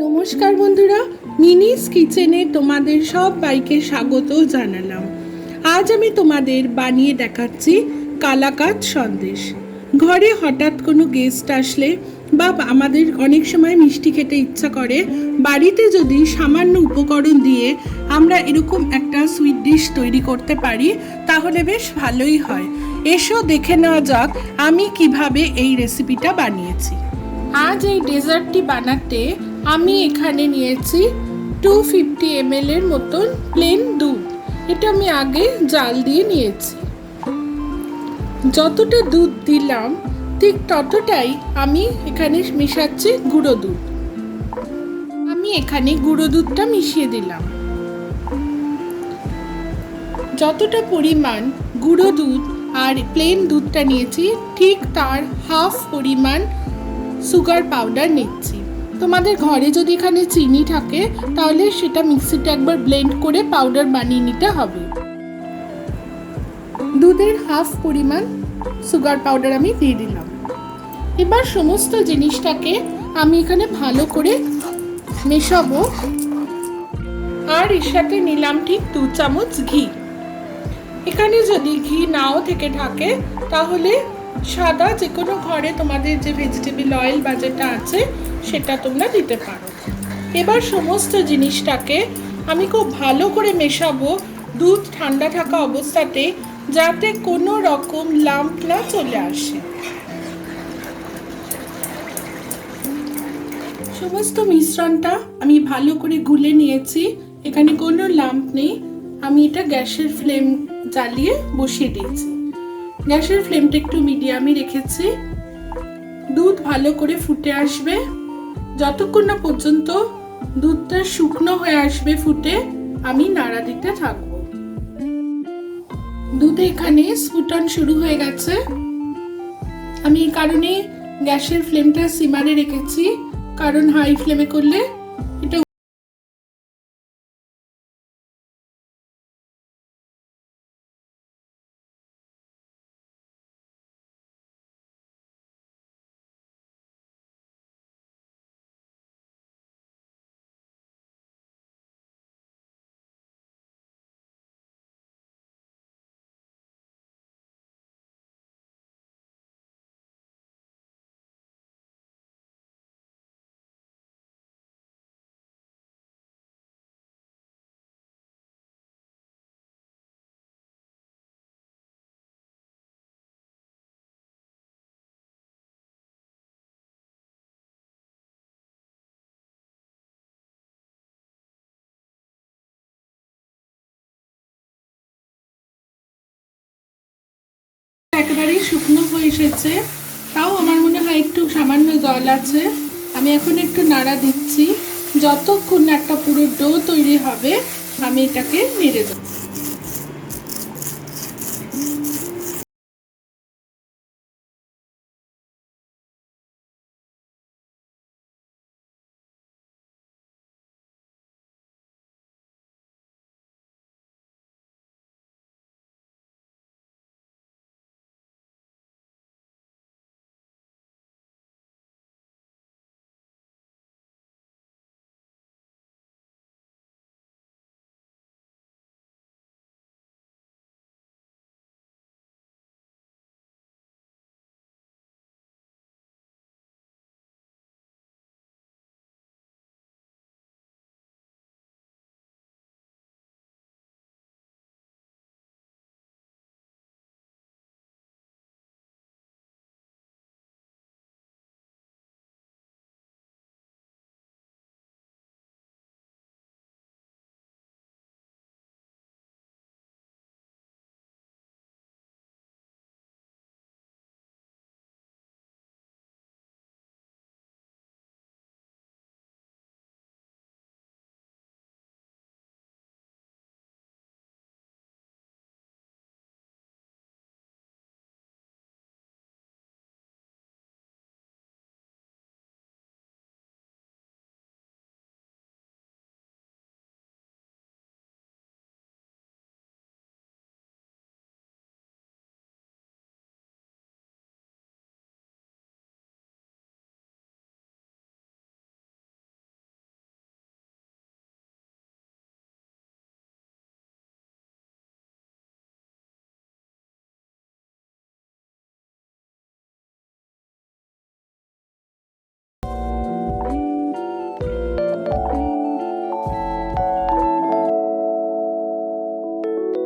নমস্কার বন্ধুরা, মিনিস কিচেনে তোমাদের সবাইকে স্বাগত জানালাম। আজ আমি তোমাদের বানিয়ে দেখাচ্ছি কালাকাঁদ সন্দেশ। ঘরে হঠাৎ কোনো গেস্ট আসলে বা আমাদের অনেক সময় মিষ্টি খেতে ইচ্ছা করে, বাড়িতে যদি সামান্য উপকরণ দিয়ে আমরা এরকম একটা সুইট ডিশ তৈরি করতে পারি তাহলে বেশ ভালোই হয়। এসো দেখে নেওয়া যাক আমি কিভাবে এই রেসিপিটা বানিয়েছি। আজ এই ডেজার্টটি বানাতে আমি এখানে নিয়েছি 250 ml এর মতন প্লেন দুধ। এটা আমি আগে জাল দিয়ে নিয়েছি। যতটা দুধ দিলাম ঠিক ততটাই আমি এখানে মেশাচ্ছি গুঁড়ো দুধ। আমি এখানে গুঁড়ো দুধটা মিশিয়ে দিলাম। যতটা পরিমাণ গুঁড়ো দুধ আর প্লেন দুধটা নিয়েছি ঠিক তার হাফ পরিমাণ সুগার পাউডার নিচ্ছি। তোমাদের ঘরে যদি এখানে চিনি থাকে তাহলে সেটা মিক্সিতে একবার ব্লেন্ড করে পাউডার বানিয়ে নিতে হবে। দুধের হাফ পরিমাণ সুগার পাউডার আমি দিয়ে দিলাম। এবার সমস্ত জিনিসটাকে আমি এখানে ভালো করে মেশাবো। আর এর সাথে নিলাম ঠিক 2 চামচ ঘি। এখানে যদি ঘি নাও থেকে থাকে তাহলে সাদা যে কোনো ঘরে তোমাদের যে ভেজিটেবল অয়েল বা যেটা আছে সেটা তোমরা দিতে পারো। এবার সমস্ত জিনিসটাকে আমি খুব ভালো করে মেশাবো দুধ ঠান্ডা থাকা অবস্থাতে, যাতে কোনো রকম লাম্প না চলে আসে। সমস্ত মিশ্রণটা আমি ভালো করে গুলে নিয়েছি, এখানে কোনো লাম্প নেই। আমি এটা গ্যাসের ফ্লেম জ্বালিয়ে বসিয়ে দিয়েছি। গ্যাসের ফ্লেমটা একটু মিডিয়ামে রেখেছি। দুধ ভালো করে ফুটে আসবে। যতক্ষণ না পর্যন্ত দুধটা শুকনো হয়ে আসবে ফুটে, আমি নাড়া দিতে থাকবো। দুধে এখানে স্ফুটন শুরু হয়ে গেছে। আমি এই কারণে গ্যাসের ফ্লেমটা সিমারে রেখেছি, কারণ হাই ফ্লেমে করলে এটা একেবারেই শুকনো হয়ে এসেছে। তাও আমার মনে হয় একটু সামান্য জল আছে। আমি এখন একটু নাড়া দিচ্ছি। যতক্ষণ একটা পুরো ডো তৈরি হবে আমি এটাকে নেড়ে দেব।